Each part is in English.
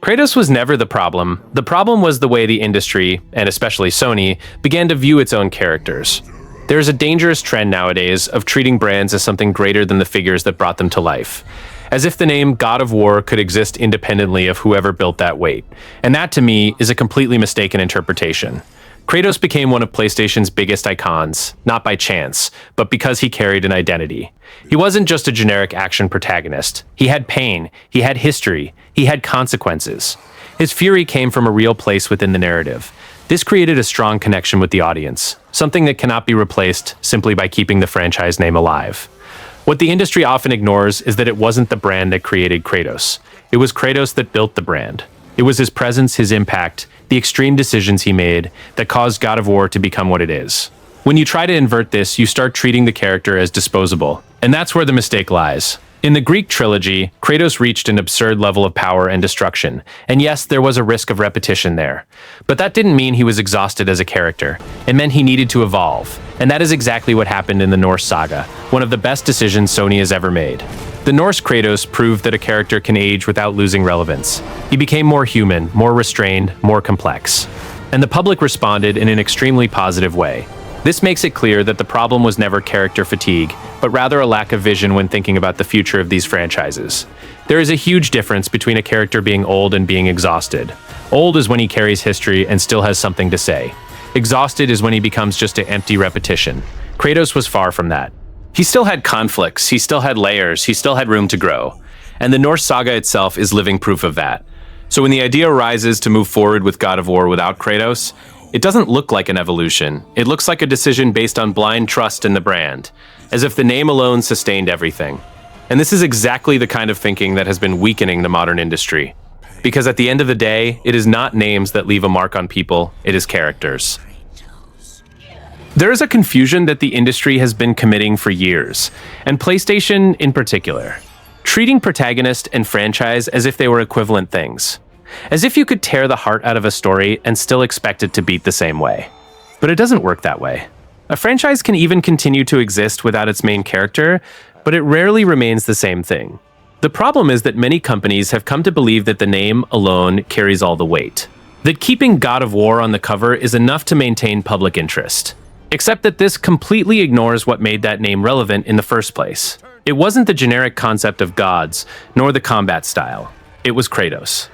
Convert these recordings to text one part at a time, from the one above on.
Kratos was never the problem. The problem was the way the industry, and especially Sony, began to view its own characters. There is a dangerous trend nowadays of treating brands as something greater than the figures that brought them to life, as if the name God of War could exist independently of whoever built that weight. And that, to me, is a completely mistaken interpretation. Kratos became one of PlayStation's biggest icons, not by chance, but because he carried an identity. He wasn't just a generic action protagonist. He had pain, he had history, he had consequences. His fury came from a real place within the narrative. This created a strong connection with the audience, something that cannot be replaced simply by keeping the franchise name alive. What the industry often ignores is that it wasn't the brand that created Kratos. It was Kratos that built the brand. It was his presence, his impact, the extreme decisions he made that caused God of War to become what it is. When you try to invert this, you start treating the character as disposable, and that's where the mistake lies. In the Greek trilogy, Kratos reached an absurd level of power and destruction, and yes, there was a risk of repetition there. But that didn't mean he was exhausted as a character. It meant he needed to evolve, and that is exactly what happened in the Norse saga, one of the best decisions Sony has ever made. The Norse Kratos proved that a character can age without losing relevance. He became more human, more restrained, more complex. And the public responded in an extremely positive way. This makes it clear that the problem was never character fatigue, but rather a lack of vision when thinking about the future of these franchises. There is a huge difference between a character being old and being exhausted. Old is when he carries history and still has something to say. Exhausted is when he becomes just an empty repetition. Kratos was far from that. He still had conflicts, he still had layers, he still had room to grow. And the Norse saga itself is living proof of that. So when the idea arises to move forward with God of War without Kratos, it doesn't look like an evolution. It looks like a decision based on blind trust in the brand, as if the name alone sustained everything. And this is exactly the kind of thinking that has been weakening the modern industry. Because at the end of the day, it is not names that leave a mark on people, it is characters. There is a confusion that the industry has been committing for years, and PlayStation in particular, treating protagonist and franchise as if they were equivalent things. As if you could tear the heart out of a story and still expect it to beat the same way. But it doesn't work that way. A franchise can even continue to exist without its main character, but it rarely remains the same thing. The problem is that many companies have come to believe that the name alone carries all the weight. That keeping God of War on the cover is enough to maintain public interest. Except that this completely ignores what made that name relevant in the first place. It wasn't the generic concept of gods, nor the combat style. It was Kratos.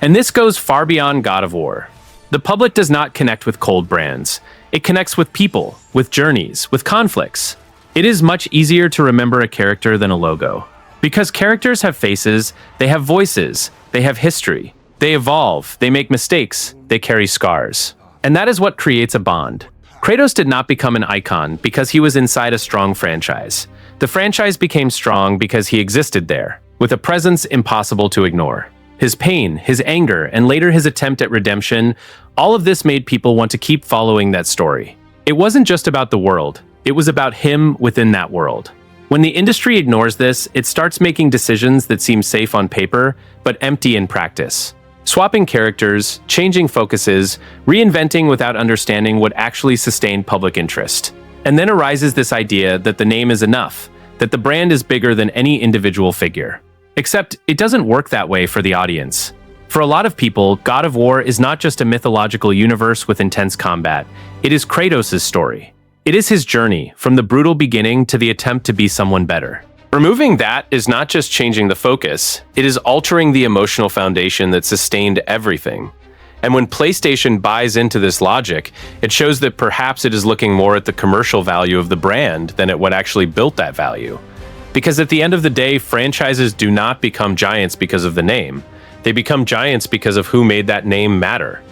And this goes far beyond God of War. The public does not connect with cold brands. It connects with people, with journeys, with conflicts. It is much easier to remember a character than a logo. Because characters have faces, they have voices, they have history. They evolve, they make mistakes, they carry scars. And that is what creates a bond. Kratos did not become an icon because he was inside a strong franchise. The franchise became strong because he existed there, with a presence impossible to ignore. His pain, his anger, and later his attempt at redemption, all of this made people want to keep following that story. It wasn't just about the world, it was about him within that world. When the industry ignores this, it starts making decisions that seem safe on paper, but empty in practice. Swapping characters, changing focuses, reinventing without understanding what actually sustained public interest. And then arises this idea that the name is enough, that the brand is bigger than any individual figure. Except, it doesn't work that way for the audience. For a lot of people, God of War is not just a mythological universe with intense combat. It is Kratos' story. It is his journey, from the brutal beginning to the attempt to be someone better. Removing that is not just changing the focus, it is altering the emotional foundation that sustained everything. And when PlayStation buys into this logic, it shows that perhaps it is looking more at the commercial value of the brand than at what actually built that value. Because at the end of the day, franchises do not become giants because of the name. They become giants because of who made that name matter.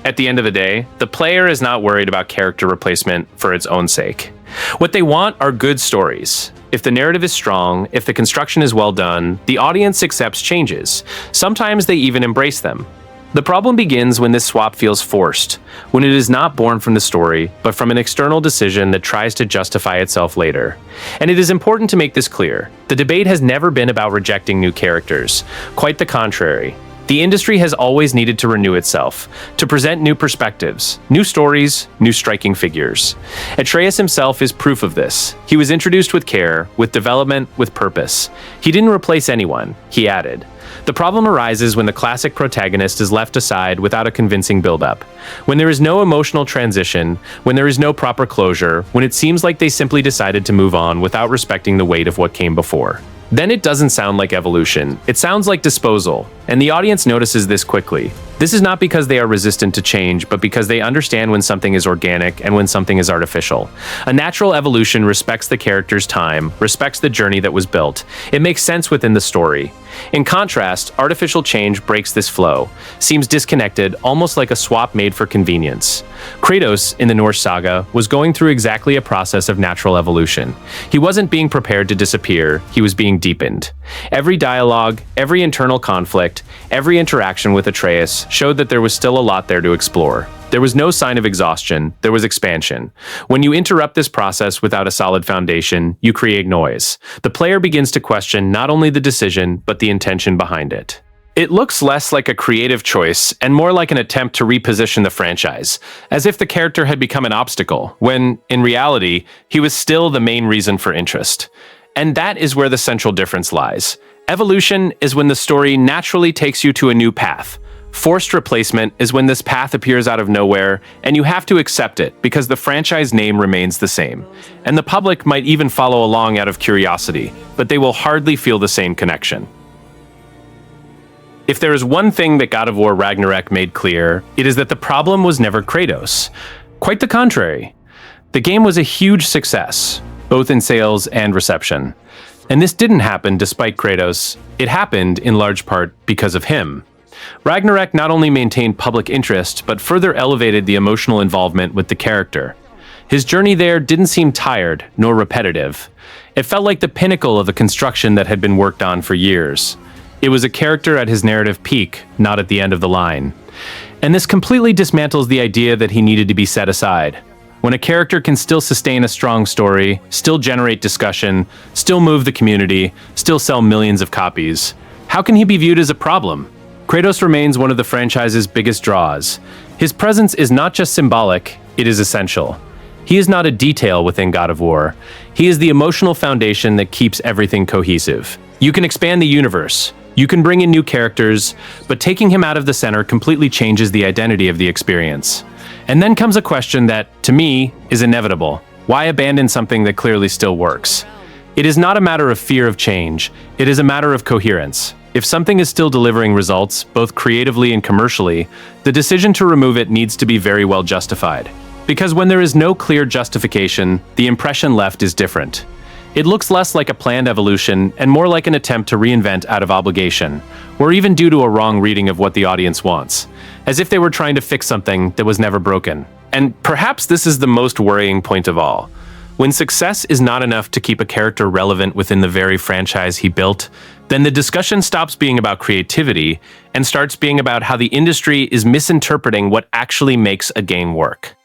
At the end of the day, the player is not worried about character replacement for its own sake. What they want are good stories. If the narrative is strong, if the construction is well done, the audience accepts changes. Sometimes they even embrace them. The problem begins when this swap feels forced, when it is not born from the story, but from an external decision that tries to justify itself later. And it is important to make this clear. The debate has never been about rejecting new characters. Quite the contrary. The industry has always needed to renew itself, to present new perspectives, new stories, new striking figures. Atreus himself is proof of this. He was introduced with care, with development, with purpose. He didn't replace anyone, he added. The problem arises when the classic protagonist is left aside without a convincing build-up. When there is no emotional transition, when there is no proper closure, when it seems like they simply decided to move on without respecting the weight of what came before. Then it doesn't sound like evolution, it sounds like disposal, and the audience notices this quickly. This is not because they are resistant to change, but because they understand when something is organic and when something is artificial. A natural evolution respects the character's time, respects the journey that was built. It makes sense within the story. In contrast, artificial change breaks this flow, seems disconnected, almost like a swap made for convenience. Kratos, in the Norse saga, was going through exactly a process of natural evolution. He wasn't being prepared to disappear, he was being deepened. Every dialogue, every internal conflict, every interaction with Atreus showed that there was still a lot there to explore. There was no sign of exhaustion, there was expansion. When you interrupt this process without a solid foundation, you create noise. The player begins to question not only the decision, but the intention behind it. It looks less like a creative choice and more like an attempt to reposition the franchise, as if the character had become an obstacle, when, in reality, he was still the main reason for interest. And that is where the central difference lies. Evolution is when the story naturally takes you to a new path. Forced replacement is when this path appears out of nowhere, and you have to accept it because the franchise name remains the same. And the public might even follow along out of curiosity, but they will hardly feel the same connection. If there is one thing that God of War Ragnarök made clear, it is that the problem was never Kratos. Quite the contrary. The game was a huge success, both in sales and reception. And this didn't happen despite Kratos, it happened in large part because of him. Ragnarök not only maintained public interest, but further elevated the emotional involvement with the character. His journey there didn't seem tired, nor repetitive. It felt like the pinnacle of a construction that had been worked on for years. It was a character at his narrative peak, not at the end of the line. And this completely dismantles the idea that he needed to be set aside. When a character can still sustain a strong story, still generate discussion, still move the community, still sell millions of copies, how can he be viewed as a problem? Kratos remains one of the franchise's biggest draws. His presence is not just symbolic, it is essential. He is not a detail within God of War. He is the emotional foundation that keeps everything cohesive. You can expand the universe, you can bring in new characters, but taking him out of the center completely changes the identity of the experience. And then comes a question that, to me, is inevitable. Why abandon something that clearly still works? It is not a matter of fear of change, it is a matter of coherence. If something is still delivering results, both creatively and commercially, the decision to remove it needs to be very well justified. Because when there is no clear justification, the impression left is different. It looks less like a planned evolution and more like an attempt to reinvent out of obligation, or even due to a wrong reading of what the audience wants, as if they were trying to fix something that was never broken. And perhaps this is the most worrying point of all. When success is not enough to keep a character relevant within the very franchise he built, then the discussion stops being about creativity and starts being about how the industry is misinterpreting what actually makes a game work.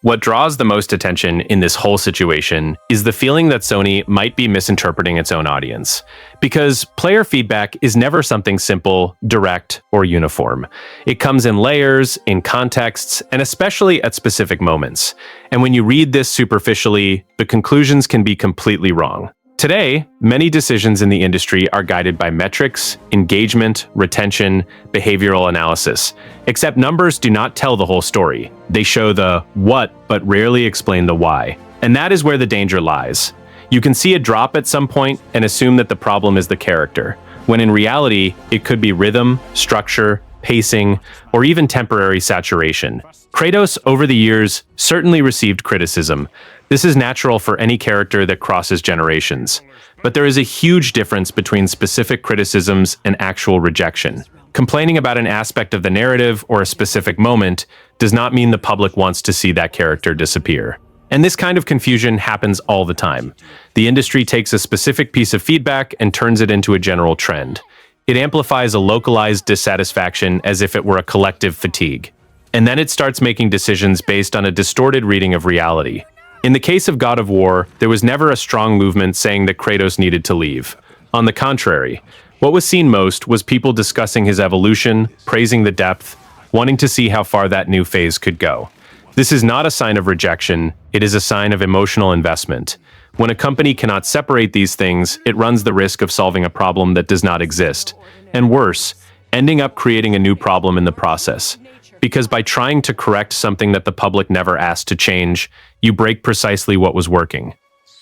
What draws the most attention in this whole situation is the feeling that Sony might be misinterpreting its own audience. Because player feedback is never something simple, direct, or uniform. It comes in layers, in contexts, and especially at specific moments. And when you read this superficially, the conclusions can be completely wrong. Today, many decisions in the industry are guided by metrics, engagement, retention, behavioral analysis. Except numbers do not tell the whole story. They show the what, but rarely explain the why. And that is where the danger lies. You can see a drop at some point and assume that the problem is the character, when in reality, it could be rhythm, structure, pacing, or even temporary saturation. Kratos, over the years, certainly received criticism. This is natural for any character that crosses generations. But there is a huge difference between specific criticisms and actual rejection. Complaining about an aspect of the narrative or a specific moment does not mean the public wants to see that character disappear. And this kind of confusion happens all the time. The industry takes a specific piece of feedback and turns it into a general trend. It amplifies a localized dissatisfaction as if it were a collective fatigue. And then it starts making decisions based on a distorted reading of reality. In the case of God of War, there was never a strong movement saying that Kratos needed to leave. On the contrary, What was seen most was people discussing his evolution, praising the depth, wanting to see how far that new phase could go. This is not a sign of rejection, it is a sign of emotional investment. When a company cannot separate these things, it runs the risk of solving a problem that does not exist. And worse, ending up creating a new problem in the process. Because by trying to correct something that the public never asked to change, you break precisely what was working.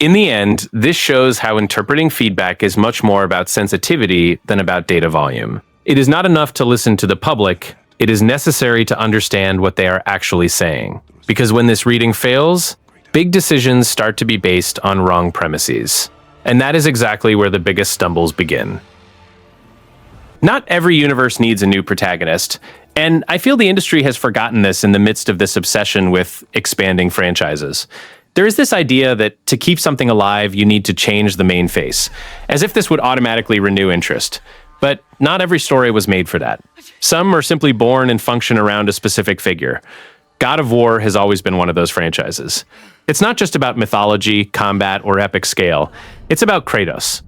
In the end, this shows how interpreting feedback is much more about sensitivity than about data volume. It is not enough to listen to the public, it is necessary to understand what they are actually saying. Because when this reading fails, big decisions start to be based on wrong premises. And that is exactly where the biggest stumbles begin. Not every universe needs a new protagonist, and I feel the industry has forgotten this in the midst of this obsession with expanding franchises. There is this idea that to keep something alive, you need to change the main face, as if this would automatically renew interest. But not every story was made for that. Some are simply born and function around a specific figure. God of War has always been one of those franchises. It's not just about mythology, combat, or epic scale. It's about Kratos.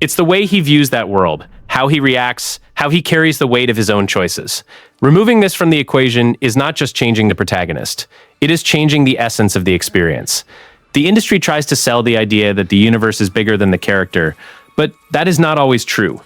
It's the way he views that world, how he reacts, how he carries the weight of his own choices. Removing this from the equation is not just changing the protagonist. It is changing the essence of the experience. The industry tries to sell the idea that the universe is bigger than the character, but that is not always true.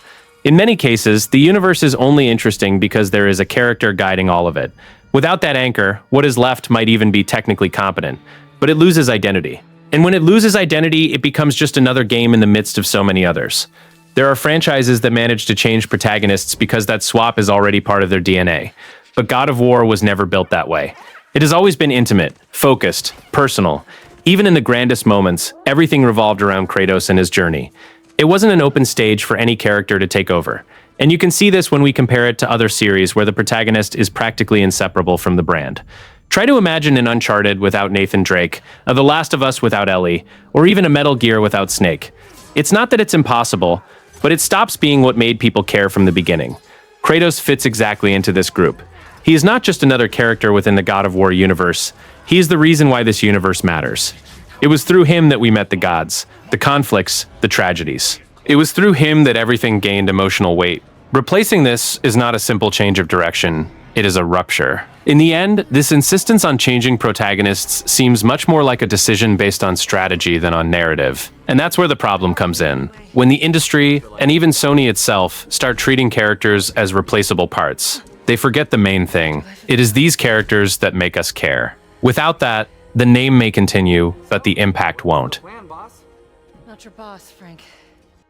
In many cases, the universe is only interesting because there is a character guiding all of it. Without that anchor, what is left might even be technically competent, but it loses identity. And when it loses identity, it becomes just another game in the midst of so many others. There are franchises that manage to change protagonists because that swap is already part of their DNA. But God of War was never built that way. It has always been intimate, focused, personal. Even in the grandest moments, everything revolved around Kratos and his journey. It wasn't an open stage for any character to take over. And you can see this when we compare it to other series where the protagonist is practically inseparable from the brand. Try to imagine an Uncharted without Nathan Drake, a The Last of Us without Ellie, or even a Metal Gear without Snake. It's not that it's impossible, but it stops being what made people care from the beginning. Kratos fits exactly into this group. He is not just another character within the God of War universe, he is the reason why this universe matters. It was through him that we met the gods, the conflicts, the tragedies. It was through him that everything gained emotional weight. Replacing this is not a simple change of direction, it is a rupture. In the end, this insistence on changing protagonists seems much more like a decision based on strategy than on narrative. And that's where the problem comes in. When the industry, and even Sony itself, start treating characters as replaceable parts, they forget the main thing. It is these characters that make us care. Without that, the name may continue, but the impact won't. Not your boss, Frank.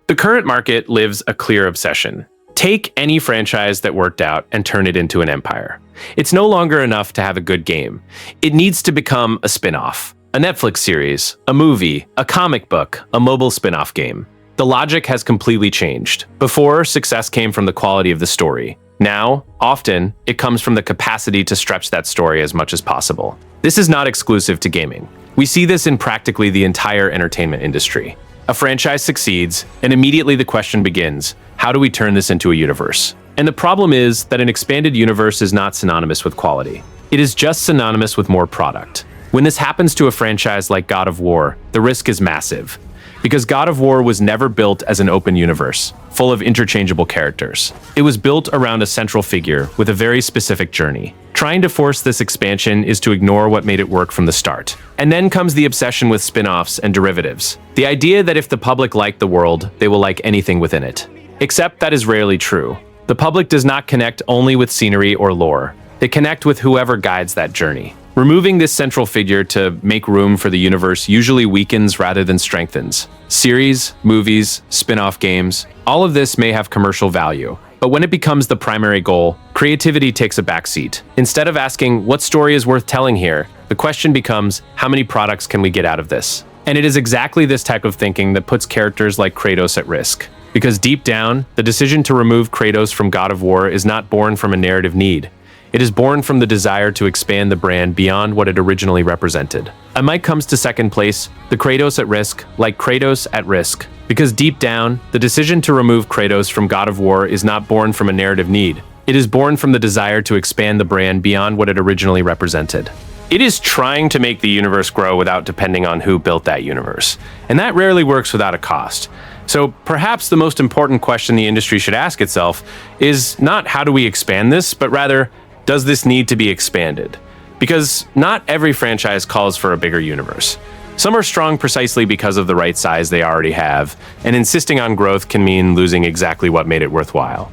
The current market lives a clear obsession. Take any franchise that worked out and turn it into an empire. It's no longer enough to have a good game. It needs to become a spin-off, a Netflix series, a movie, a comic book, a mobile spin-off game. The logic has completely changed. Before, success came from the quality of the story. Now, often, it comes from the capacity to stretch that story as much as possible. This is not exclusive to gaming. We see this in practically the entire entertainment industry. A franchise succeeds, and immediately the question begins, how do we turn this into a universe? And the problem is that an expanded universe is not synonymous with quality. It is just synonymous with more product. When this happens to a franchise like God of War, the risk is massive. Because God of War was never built as an open universe, full of interchangeable characters. It was built around a central figure with a very specific journey. Trying to force this expansion is to ignore what made it work from the start. And then comes the obsession with spin-offs and derivatives. The idea that if the public liked the world, they will like anything within it. Except that is rarely true. The public does not connect only with scenery or lore. They connect with whoever guides that journey. Removing this central figure to make room for the universe usually weakens rather than strengthens. Series, movies, spin-off games, all of this may have commercial value. But when it becomes the primary goal, creativity takes a backseat. Instead of asking, what story is worth telling here? The question becomes, how many products can we get out of this? And it is exactly this type of thinking that puts characters like Kratos at risk. Because deep down, the decision to remove Kratos from God of War is not born from a narrative need. It is born from the desire to expand the brand beyond what it originally represented. And Mike comes to second place, the Kratos at risk, like Kratos at risk. Because deep down, the decision to remove Kratos from God of War is not born from a narrative need. It is born from the desire to expand the brand beyond what it originally represented. It is trying to make the universe grow without depending on who built that universe. And that rarely works without a cost. So perhaps the most important question the industry should ask itself is not how do we expand this, but rather, does this need to be expanded? Because not every franchise calls for a bigger universe. Some are strong precisely because of the right size they already have, and insisting on growth can mean losing exactly what made it worthwhile.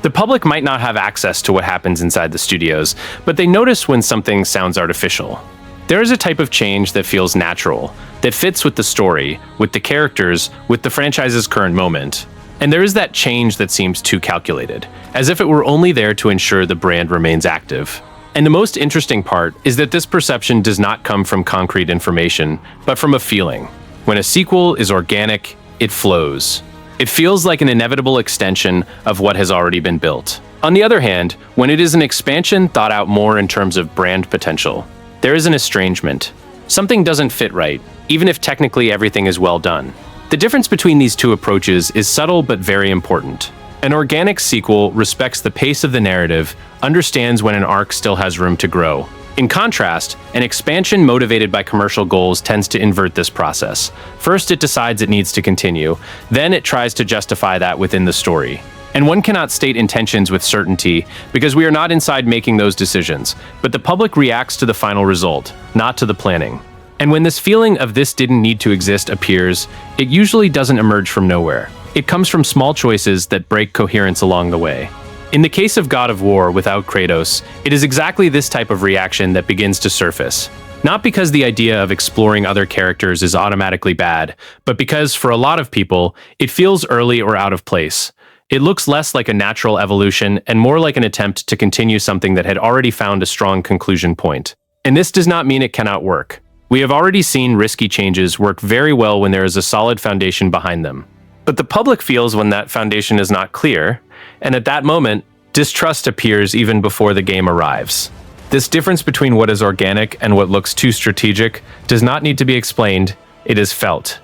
The public might not have access to what happens inside the studios, but they notice when something sounds artificial. There is a type of change that feels natural, that fits with the story, with the characters, with the franchise's current moment. And there is that change that seems too calculated, as if it were only there to ensure the brand remains active. And the most interesting part is that this perception does not come from concrete information, but from a feeling. When a sequel is organic, it flows. It feels like an inevitable extension of what has already been built. On the other hand, when it is an expansion thought out more in terms of brand potential, there is an estrangement. Something doesn't fit right, even if technically everything is well done. The difference between these two approaches is subtle but very important. An organic sequel respects the pace of the narrative, understands when an arc still has room to grow. In contrast, an expansion motivated by commercial goals tends to invert this process. First, it decides it needs to continue, then it tries to justify that within the story. And one cannot state intentions with certainty because we are not inside making those decisions, but the public reacts to the final result, not to the planning. And when this feeling of this didn't need to exist appears, it usually doesn't emerge from nowhere. It comes from small choices that break coherence along the way. In the case of God of War without Kratos, it is exactly this type of reaction that begins to surface. Not because the idea of exploring other characters is automatically bad, but because, for a lot of people, it feels early or out of place. It looks less like a natural evolution and more like an attempt to continue something that had already found a strong conclusion point. And this does not mean it cannot work. We have already seen risky changes work very well when there is a solid foundation behind them. But the public feels when that foundation is not clear, and at that moment, distrust appears even before the game arrives. This difference between what is organic and what looks too strategic does not need to be explained, it is felt.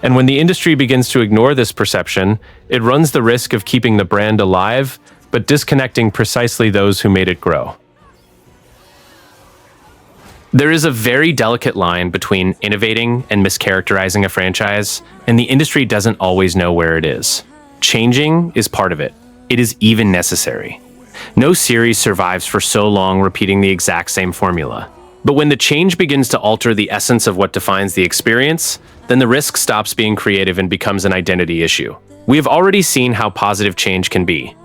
And when the industry begins to ignore this perception, it runs the risk of keeping the brand alive, but disconnecting precisely those who made it grow. There is a very delicate line between innovating and mischaracterizing a franchise, and the industry doesn't always know where it is. Changing is part of it. It is even necessary. No series survives for so long repeating the exact same formula. But when the change begins to alter the essence of what defines the experience, then the risk stops being creative and becomes an identity issue. We have already seen how positive change can be.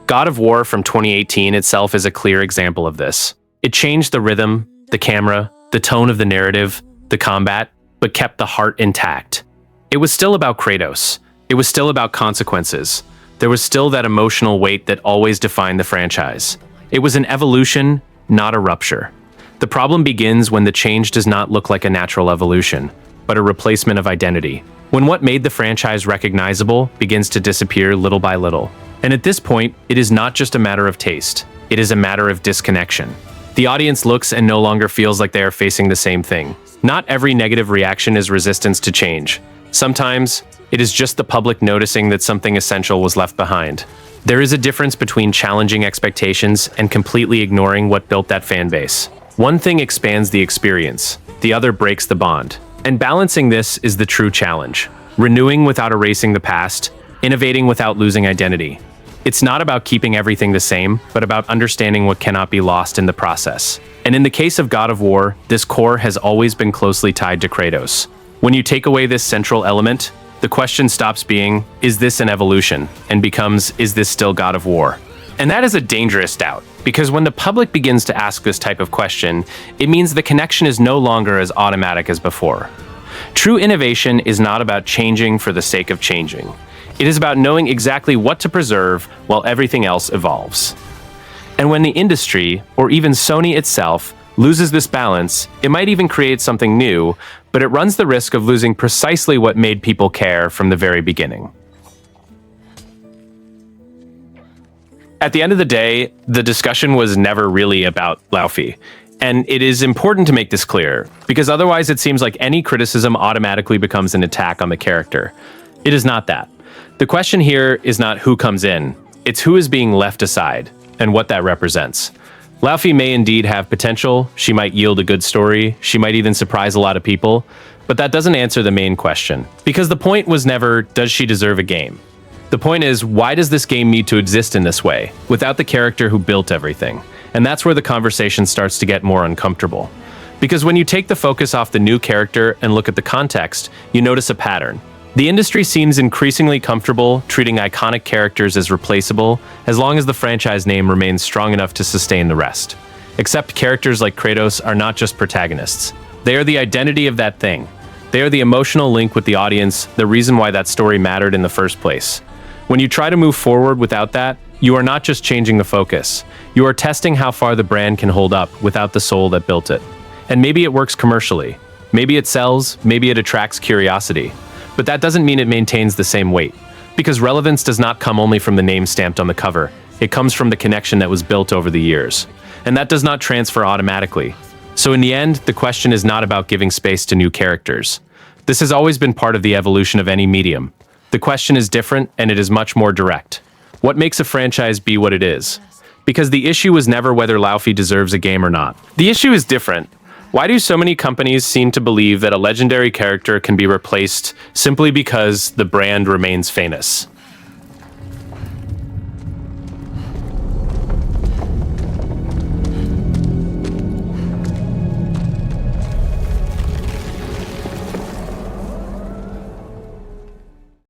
God of War from 2018 itself is a clear example of this. It changed the rhythm, the camera, the tone of the narrative, the combat, but kept the heart intact. It was still about Kratos. It was still about consequences. There was still that emotional weight that always defined the franchise. It was an evolution, not a rupture. The problem begins when the change does not look like a natural evolution, but a replacement of identity. When what made the franchise recognizable begins to disappear little by little. And at this point, it is not just a matter of taste. It is a matter of disconnection. The audience looks and no longer feels like they are facing the same thing. Not every negative reaction is resistance to change. Sometimes, it is just the public noticing that something essential was left behind. There is a difference between challenging expectations and completely ignoring what built that fan base. One thing expands the experience, the other breaks the bond. And balancing this is the true challenge. Renewing without erasing the past, innovating without losing identity. It's not about keeping everything the same, but about understanding what cannot be lost in the process. And in the case of God of War, this core has always been closely tied to Kratos. When you take away this central element, the question stops being, is this an evolution? And becomes, is this still God of War? And that is a dangerous doubt, because when the public begins to ask this type of question, it means the connection is no longer as automatic as before. True innovation is not about changing for the sake of changing. It is about knowing exactly what to preserve while everything else evolves. And when the industry, or even Sony itself, loses this balance, it might even create something new, but it runs the risk of losing precisely what made people care from the very beginning. At the end of the day, the discussion was never really about Laufey. And it is important to make this clear, because otherwise it seems like any criticism automatically becomes an attack on the character. It is not that. The question here is not who comes in, it's who is being left aside, and what that represents. Laufey may indeed have potential, she might yield a good story, she might even surprise a lot of people, but that doesn't answer the main question. Because the point was never, does she deserve a game? The point is, why does this game need to exist in this way, without the character who built everything? And that's where the conversation starts to get more uncomfortable. Because when you take the focus off the new character and look at the context, you notice a pattern. The industry seems increasingly comfortable treating iconic characters as replaceable, as long as the franchise name remains strong enough to sustain the rest. Except characters like Kratos are not just protagonists. They are the identity of that thing. They are the emotional link with the audience, the reason why that story mattered in the first place. When you try to move forward without that, you are not just changing the focus. You are testing how far the brand can hold up without the soul that built it. And maybe it works commercially. Maybe it sells, maybe it attracts curiosity. But that doesn't mean it maintains the same weight. Because relevance does not come only from the name stamped on the cover. It comes from the connection that was built over the years. And that does not transfer automatically. So in the end, the question is not about giving space to new characters. This has always been part of the evolution of any medium. The question is different, and it is much more direct. What makes a franchise be what it is? Because the issue was never whether Laufey deserves a game or not. The issue is different. Why do so many companies seem to believe that a legendary character can be replaced simply because the brand remains famous?